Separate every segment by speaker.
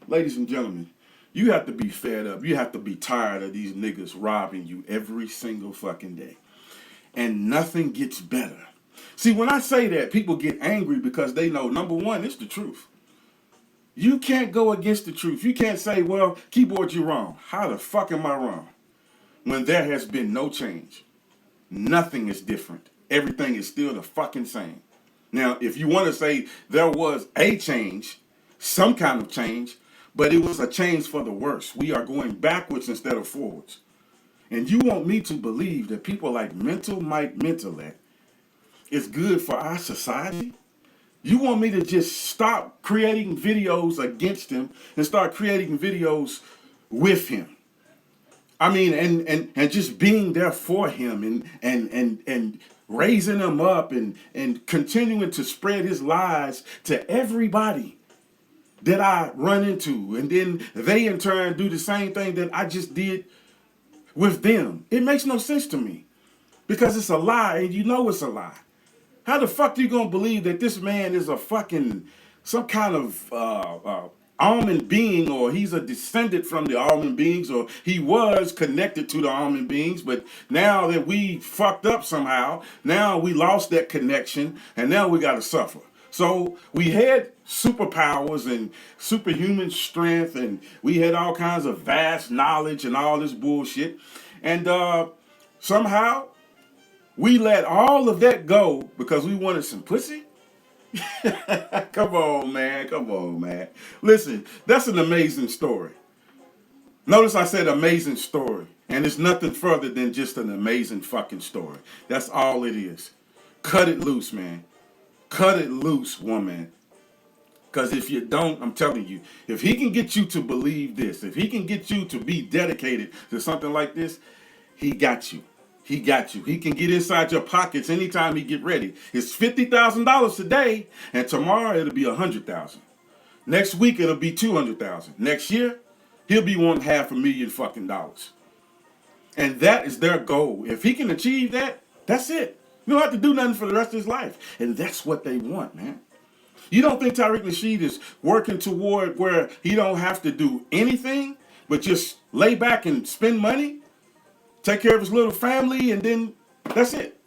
Speaker 1: Ladies and gentlemen, you have to be fed up. You have to be tired of these niggas robbing you every single fucking day. And nothing gets better. See, when I say that, people get angry because they know, number one, it's the truth. You can't go against the truth. You can't say, well, keyboard, you're wrong. How the fuck am I wrong? When there has been no change. Nothing is different. Everything is still the fucking same. Now, if you want to say there was a change, some kind of change, but it was a change for the worse. We are going backwards instead of forwards. And you want me to believe that people like Mic Mentellect is good for our society? You want me to just stop creating videos against him and start creating videos with him? I mean, and just being there for him and raising him up and continuing to spread his lies to everybody that I run into. And then they in turn do the same thing that I just did with them. It makes no sense to me because it's a lie and you know it's a lie. How the fuck are you gonna believe that this man is a fucking, some kind of almond being, or he's a descendant from the almond beings, or he was connected to the almond beings, but now that we fucked up somehow, now we lost that connection, and now we gotta suffer. So we had superpowers and superhuman strength, and we had all kinds of vast knowledge and all this bullshit, and somehow we let all of that go because we wanted some pussy? Come on, man. Come on, man. Listen, that's an amazing story. Notice I said amazing story. And it's nothing further than just an amazing fucking story. That's all it is. Cut it loose, man. Cut it loose, woman. Because if you don't, I'm telling you, if he can get you to believe this, if he can get you to be dedicated to something like this, he got you. He got you. He can get inside your pockets anytime he get ready. It's $50,000 today, and tomorrow it'll be $100,000. Next week it'll be $200,000. Next year, he'll be wanting $500,000 fucking dollars. And that is their goal. If he can achieve that, that's it. You don't have to do nothing for the rest of his life. And that's what they want, man. You don't think Tariq Nasheed is working toward where he don't have to do anything but just lay back and spend money? Take care of his little family, and then that's it.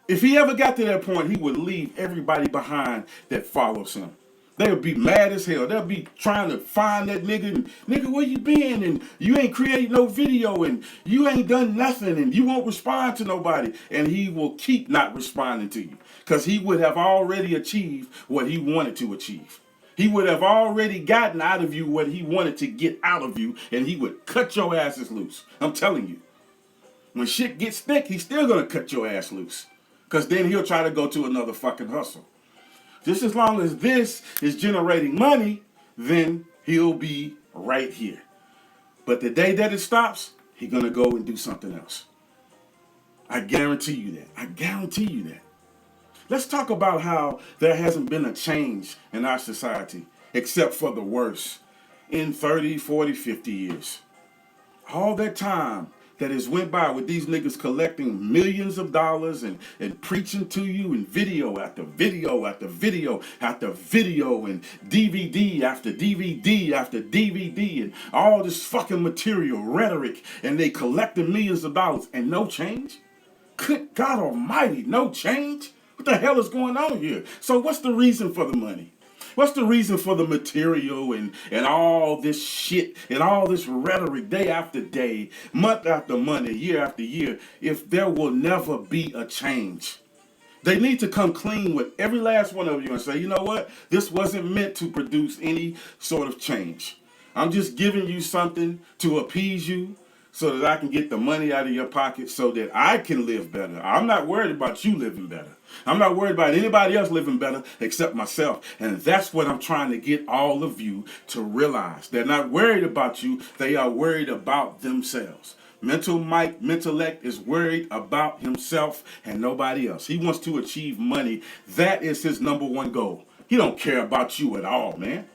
Speaker 1: If he ever got to that point, he would leave everybody behind that follows him. They would be mad as hell. They'll be trying to find that nigga, and nigga, where you been? And you ain't create no video, and you ain't done nothing, and you won't respond to nobody. And he will keep not responding to you because he would have already achieved what he wanted to achieve. He would have already gotten out of you what he wanted to get out of you, and he would cut your asses loose. I'm telling you. When shit gets thick, he's still going to cut your ass loose. Because then he'll try to go to another fucking hustle. Just as long as this is generating money, then he'll be right here. But the day that it stops, he's going to go and do something else. I guarantee you that. I guarantee you that. Let's talk about how there hasn't been a change in our society, except for the worse, in 30, 40, 50 years. All that time that has went by with these niggas collecting millions of dollars and preaching to you in video after video after video after video and DVD after DVD after DVD and all this fucking material, rhetoric, and they collecting millions of dollars and no change? Good God Almighty, no change? What the hell is going on here? So what's the reason for the money? What's the reason for the material and all this shit and all this rhetoric day after day, month after month, year after year, if there will never be a change? They need to come clean with every last one of you and say, you know what? This wasn't meant to produce any sort of change. I'm just giving you something to appease you, so that I can get the money out of your pocket so that I can live better. I'm not worried about you living better. I'm not worried about anybody else living better except myself. And that's what I'm trying to get all of you to realize. They're not worried about you. They are worried about themselves. Mic Mentellect is worried about himself and nobody else. He wants to achieve money. That is his number one goal. He don't care about you at all, man.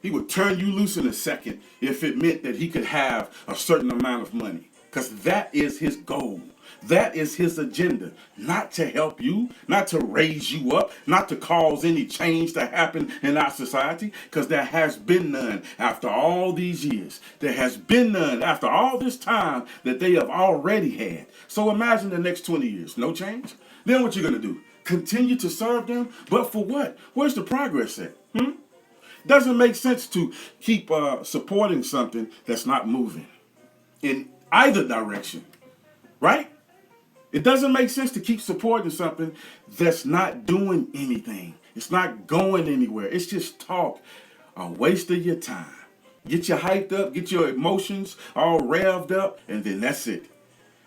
Speaker 1: He would turn you loose in a second if it meant that he could have a certain amount of money. Because that is his goal. That is his agenda, not to help you, not to raise you up, not to cause any change to happen in our society, because there has been none after all these years. There has been none after all this time that they have already had. So imagine the next 20 years, no change? Then what you going to do? Continue to serve them? But for what? Where's the progress at? Doesn't make sense to keep supporting something that's not moving in either direction, right? It doesn't make sense to keep supporting something that's not doing anything. It's not going anywhere. It's just talk, a waste of your time. Get you hyped up, get your emotions all revved up, and then that's it.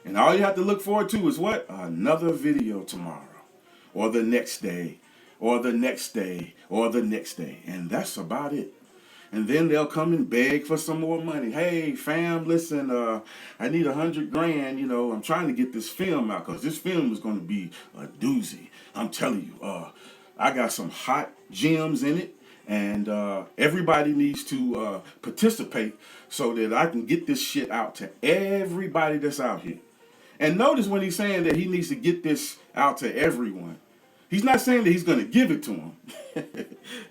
Speaker 1: And all you have to look forward to is what? Another video tomorrow, or the next day, or the next day, or the next day. And that's about it. And then they'll come and beg for some more money. Hey, fam, listen, I need $100 grand. You know, I'm trying to get this film out because this film is going to be a doozy. I'm telling you, I got some hot gems in it, and everybody needs to participate so that I can get this shit out to everybody that's out here. And notice when he's saying that he needs to get this out to everyone, he's not saying that he's going to give it to them.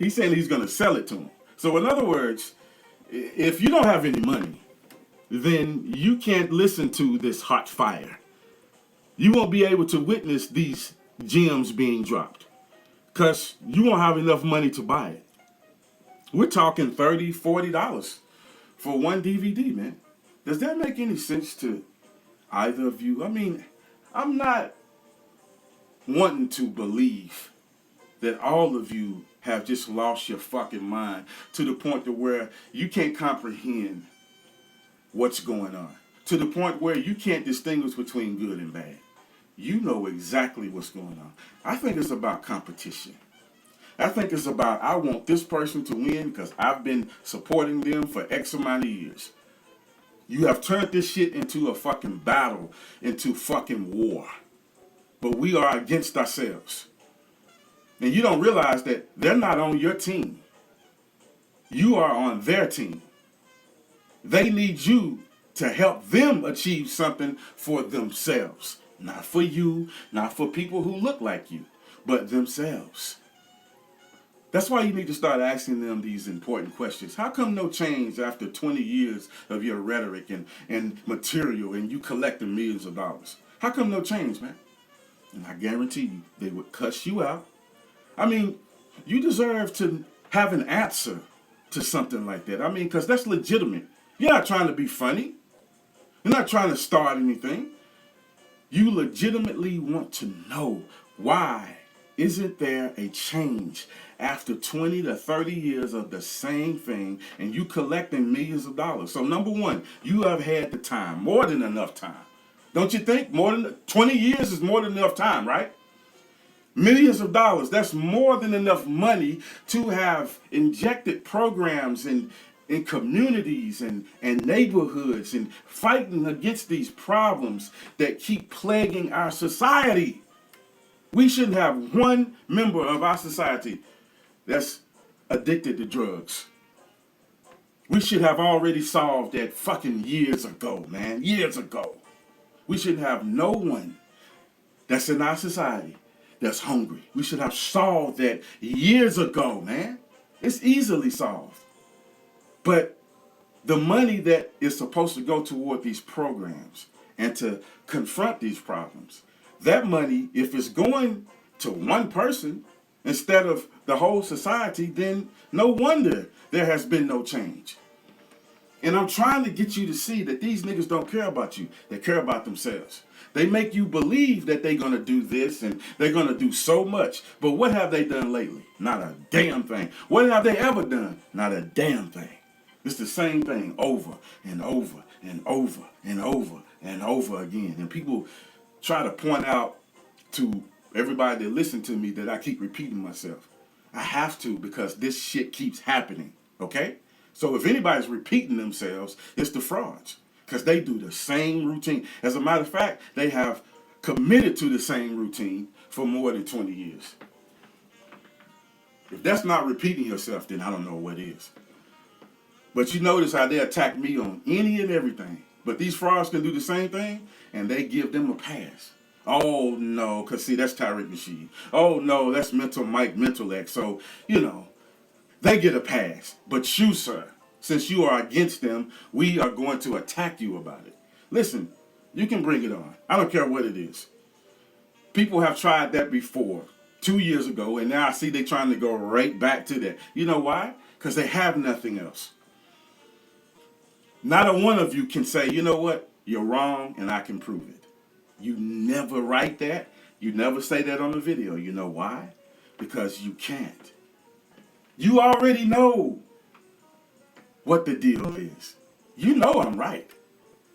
Speaker 1: He's saying he's going to sell it to them. So in other words, if you don't have any money, then you can't listen to this hot fire. You won't be able to witness these gems being dropped because you won't have enough money to buy it. We're talking $30, $40 for one DVD, man. Does that make any sense to either of you? I mean, I'm not wanting to believe that all of you have just lost your fucking mind to the point to where you can't comprehend what's going on, to the point where you can't distinguish between good and bad. You know exactly what's going on. I think it's about competition. I think it's about, I want this person to win because I've been supporting them for X amount of years. You have turned this shit into a fucking battle, into fucking war. But we are against ourselves. And you don't realize that they're not on your team. You are on their team. They need you to help them achieve something for themselves. Not for you, not for people who look like you, but themselves. That's why you need to start asking them these important questions. How come no change after 20 years of your rhetoric and material and you collecting millions of dollars? How come no change, man? And I guarantee you, they would cuss you out. I mean, you deserve to have an answer to something like that. I mean, because that's legitimate. You're not trying to be funny. You're not trying to start anything. You legitimately want to know why isn't there a change after 20 to 30 years of the same thing and you collecting millions of dollars. So number one, you have had the time, more than enough time. Don't you think? More than 20 years is more than enough time, right? Millions of dollars, that's more than enough money to have injected programs in communities and neighborhoods and fighting against these problems that keep plaguing our society. We shouldn't have one member of our society that's addicted to drugs. We should have already solved that fucking years ago, man. Years ago. We shouldn't have no one that's in our society that's hungry. We should have solved that years ago, man. It's easily solved. But the money that is supposed to go toward these programs and to confront these problems, that money, if it's going to one person instead of the whole society, then no wonder there has been no change. And I'm trying to get you to see that these niggas don't care about you. They care about themselves. They make you believe that they're going to do this and they're going to do so much. But what have they done lately? Not a damn thing. What have they ever done? Not a damn thing. It's the same thing over and over and over and over and over again. And people try to point out to everybody that listen to me that I keep repeating myself. I have to because this shit keeps happening. Okay? So if anybody's repeating themselves, it's the frauds. Because they do the same routine. As a matter of fact, they have committed to the same routine for more than 20 years. If that's not repeating yourself, then I don't know what is. But you notice how they attack me on any and everything. But these frauds can do the same thing, and they give them a pass. Oh no, because see, that's Tariq Nasheed. Oh no, that's Mic Mentellect. So, they get a pass. But you, sir, since you are against them, we are going to attack you about it. Listen, you can bring it on. I don't care what it is. People have tried that before, 2 years ago, and now I see they're trying to go right back to that. You know why? Because they have nothing else. Not a one of you can say, you know what, you're wrong and I can prove it. You never write that. You never say that on the video. You know why? Because you can't. You already know what the deal is. You know I'm right.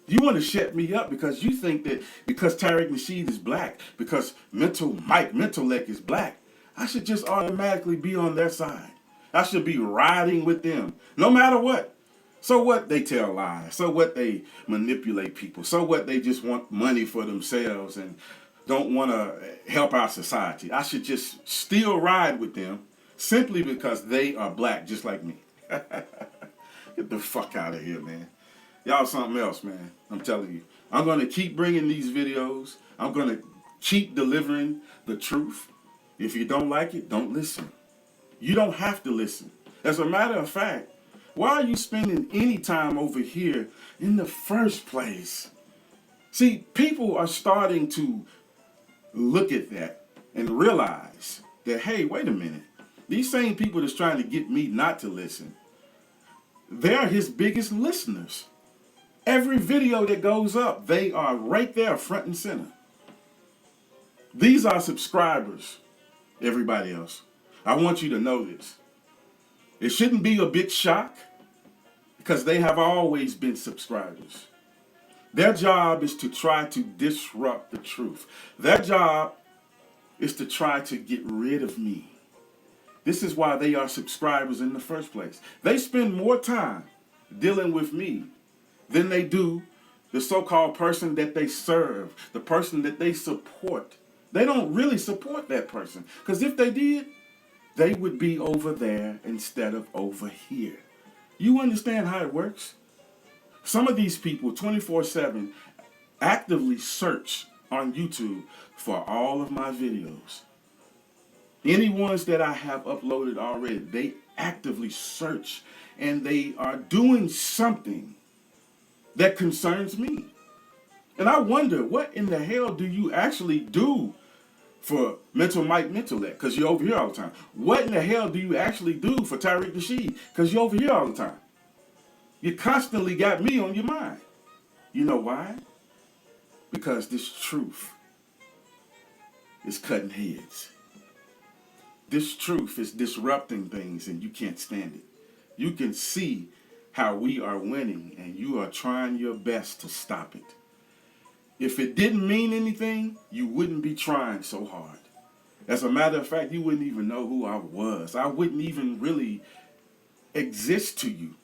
Speaker 1: You want to shut me up because you think that because Tariq Nasheed is black, because Mic Mentellect is black, I should just automatically be on their side. I should be riding with them, no matter what. So what? They tell lies. So what? They manipulate people. So what? They just want money for themselves and don't want to help our society. I should just still ride with them simply because they are black just like me. Get the fuck out of here, man. Y'all something else, man. I'm telling you. I'm going to keep bringing these videos. I'm going to keep delivering the truth. If you don't like it, don't listen. You don't have to listen. As a matter of fact, why are you spending any time over here in the first place? See, people are starting to look at that and realize that, hey, wait a minute. These same people that's trying to get me not to listen, they're his biggest listeners. Every video that goes up, they are right there front and center. These are subscribers, everybody else. I want you to know this. It shouldn't be a big shock because they have always been subscribers. Their job is to try to disrupt the truth. Their job is to try to get rid of me. This is why they are subscribers in the first place. They spend more time dealing with me than they do the so-called person that they serve, the person that they support. They don't really support that person because if they did, they would be over there instead of over here. You understand how it works? Some of these people 24/7 actively search on YouTube for all of my videos. Any ones that I have uploaded already, they actively search and they are doing something that concerns me. And I wonder, what in the hell do you actually do for Mic Mentellect? Because you're over here all the time. What in the hell do you actually do for Tariq Nasheed? Because you're over here all the time. You constantly got me on your mind. You know why? Because this truth is cutting heads. This truth is disrupting things and you can't stand it. You can see how we are winning and you are trying your best to stop it. If it didn't mean anything, you wouldn't be trying so hard. As a matter of fact, you wouldn't even know who I was. I wouldn't even really exist to you.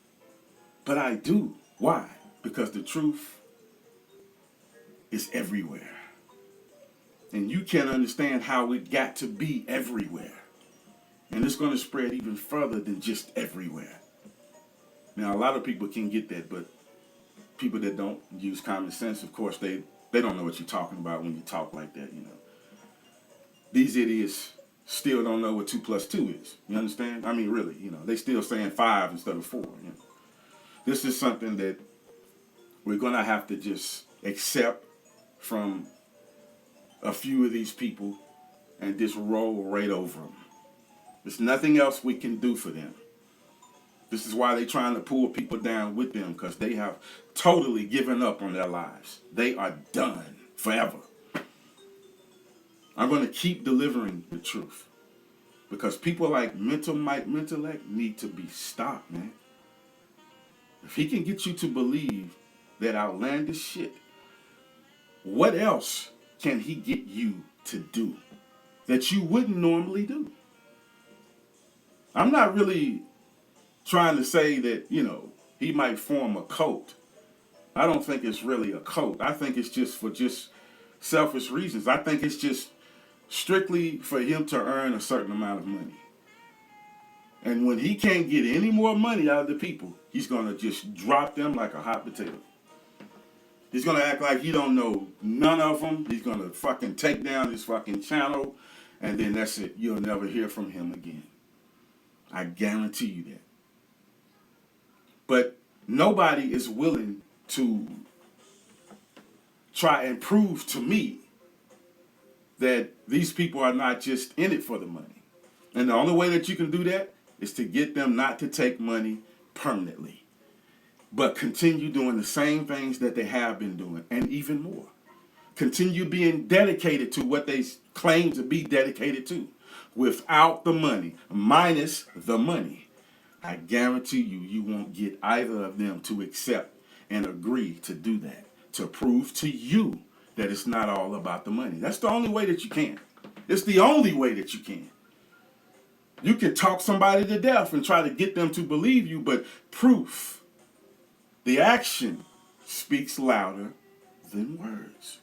Speaker 1: But I do. Why? Because the truth is everywhere. And you can't understand how it got to be everywhere. And it's going to spread even further than just everywhere. Now, a lot of people can get that, but people that don't use common sense, of course, they don't know what you're talking about when you talk like that, These idiots still don't know what 2 + 2 is. You understand? I mean, really, they still saying 5 instead of 4. This is something that we're going to have to just accept from a few of these people and just roll right over them. There's nothing else we can do for them. This is why they're trying to pull people down with them, because they have totally given up on their lives. They are done forever. I'm going to keep delivering the truth because people like Mic Mentellect need to be stopped, man. If he can get you to believe that outlandish shit, what else can he get you to do that you wouldn't normally do? I'm not really trying to say that, he might form a cult. I don't think it's really a cult. I think it's just for selfish reasons. I think it's just strictly for him to earn a certain amount of money. And when he can't get any more money out of the people, he's going to just drop them like a hot potato. He's going to act like he don't know none of them. He's going to fucking take down his fucking channel, and then that's it. You'll never hear from him again. I guarantee you that. But nobody is willing to try and prove to me that these people are not just in it for the money. And the only way that you can do that is to get them not to take money permanently, but continue doing the same things that they have been doing, and even more. Continue being dedicated to what they claim to be dedicated to, without the money, minus the money. I guarantee you, you won't get either of them to accept and agree to do that, to prove to you that it's not all about the money. That's the only way that you can. It's the only way that you can. You can talk somebody to death and try to get them to believe you, but proof, the action speaks louder than words.